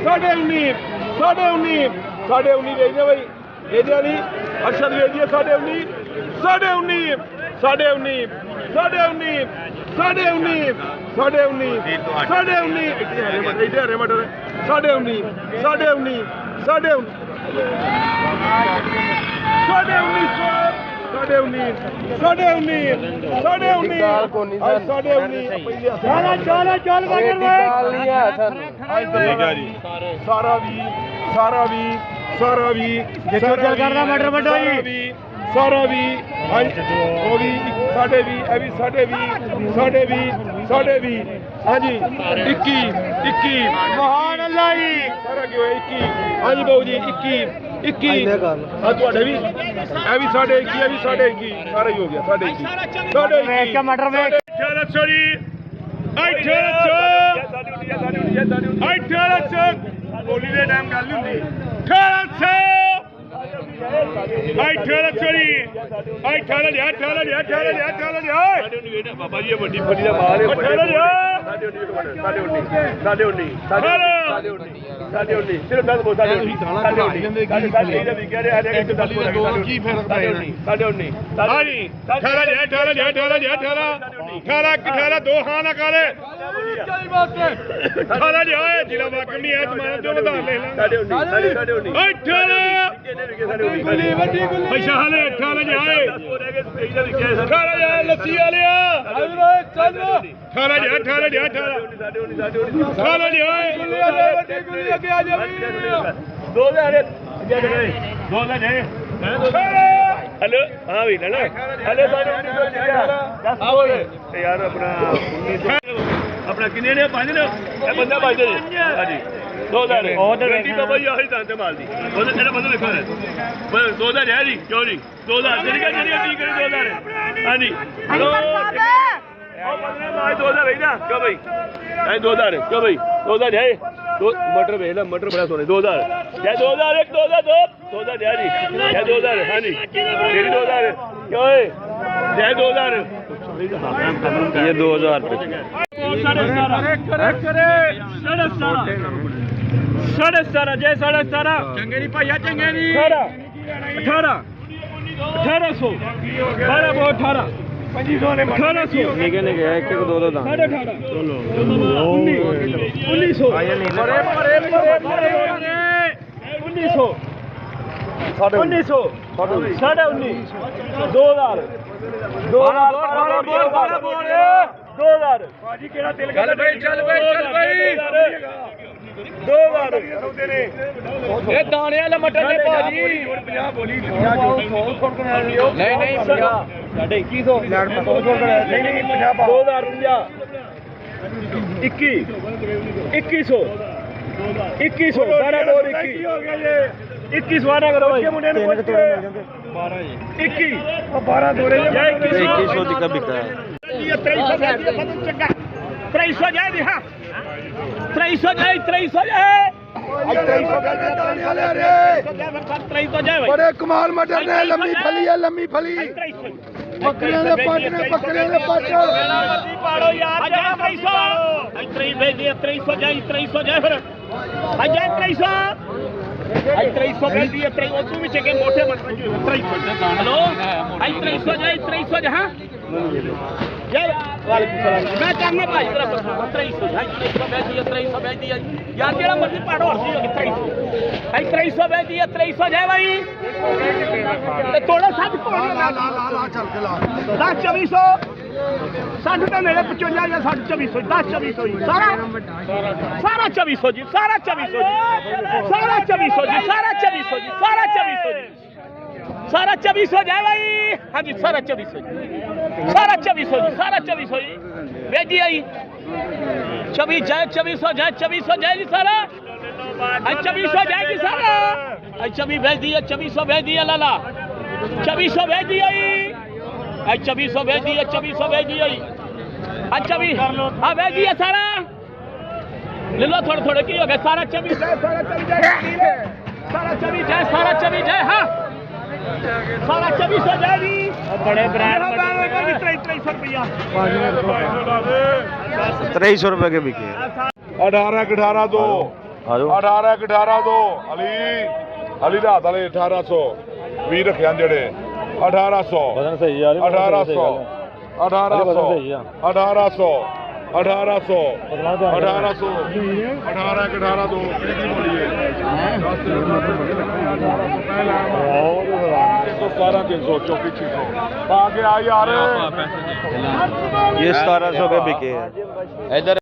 साढ़े 19 साढ़े 19 साढ़े 19 भेजना भाई भेजने वाली अरशद भेजिए साढ़े 19 साढ़े 19 साढ़े 19 साढ़े 19 साढ़े 19 साढ़े 19 साढ़े 19 इतने हरे मटर साढ़े 19 साढ़े 19 साढ़े 19 साढ़े 19 साढ़े 19 साढ़े 19 साढ़े 19 साढ़े 19 सारा भी सारा भी सारा भी मटर बटो जी सारा भी वो भी साढ़े भी ए भी साढ़े भी साढ़े भी साढ़े भी हाँ जी 21 महान अल्लाह जी सारा क्यों है 21 हाँ जी बाबू जी 21 हाँ ਤੁਹਾਡੇ ਵੀ ਇਹ ਵੀ साढ़े 21 ਇਹ ਵੀ साढ़े 21 सारा ही हो गया साढ़े 21 साढ़े 21 मटर में 1800 जी 1800 बोली दे टाइम गल नहीं हुंदी 1800 बाबा जी बड़ी फड़ी का माल दो हाँ ना करे जिला वाकई नहीं है पैसा हाले 18 जाए लस्सी वाले 18 हेलो हाँ भी हेलो हेलो यार अपना किन्ने ने 5 ने बंदा 5 ने हाँ जी 2000 बाबा जी आही दांते माल दी ਉਹਦੇ ਤੇਰਾ ਬੰਦਾ ਲਿਖਾ ਹੈ 2000 ਹੈ ਜੀ ਕਿਉਂ ਨਹੀਂ 2000 ਜਿਹੜੀ ਠੀਕ ਕਰੀ 2000 ਹਾਂ ਜੀ ਉਹ ਬੰਦੇ ਮਾਲ 2000 ਹੈ ਨਾ ਕਿਉਂ ਭਾਈ ਨਹੀਂ 2000 ਕਿਉਂ ਭਾਈ 2000 है मटर भेज ला मटर बड़ा सोने 2000 जय 2000 1 2000 2000 जय जी जय 2000 हाँ जी मेरी 2000 क्यों है जय 2000 ये 2000 साढ़े 17 जय 17.5 चंगे नहीं भैया चंगे नहीं 1800 12 18 1800 साढ़े 18 1900 साढ़े 19 2000 दाने वाला मटर ने भाजी नहीं 2100 सारा 21 वारा करो भाई 12 दोरे 2100 दी का बिका है 300 जाए दी हां 300 जाए बड़े कमाल मटर ने लम्मी फली है बकरियां दे पट ने बकरियां दे पट पाड़ो यार 300 जाए फिर अजय 300 भेज दिए तू भी चेके मोटे हेलो 300 जाए हां जय वालेकुम सलाम मैं करना भाई 300 भेज दिया यार केड़ा मर्जी पाड़ो हरसी 300 भेज दिया 300 जाए भाई ते थोड़ा साथ ला चल के ला 10 2400 60 तो मेरे 55 या 60 2400 10 2400 सारा 2400 जी सारा 2400 जाए भाई हाँ जी सारा 2400 जी भेजी आई 24 जाए 2400 जाए जी सारा 2400 जाएगी सारा 24 भेज दिया 2400 भेज दिया लाला 2400 भेज दिया 2400 भेज दिया 2400 भेज दिया अच्छा भी हाँ भेज दिया सारा ले लो थोड़े की हो गए सारा 24 जाए सारा 24 जाए हाँ सारा 2400 जाएगी बड़े ब्रांड 2300 रुपए के बिके 18 2 18 18 ਅਲੀ ਅਲੀ ਰਾਤ ਵਾਲੇ 1800 20 ਰੱਖਿਆ ਜਿਹੜੇ 1800 ਵਜ਼ਨ ਸਹੀ ਆ 1800 1800 1800 1800 1800 18 18 2 ਕਿਹਦੀ ਬੋਲੀਏ 17 300 34 600 ਪਾ ਕੇ ਆ ਯਾਰ ये 1700 के बिके हैं इधर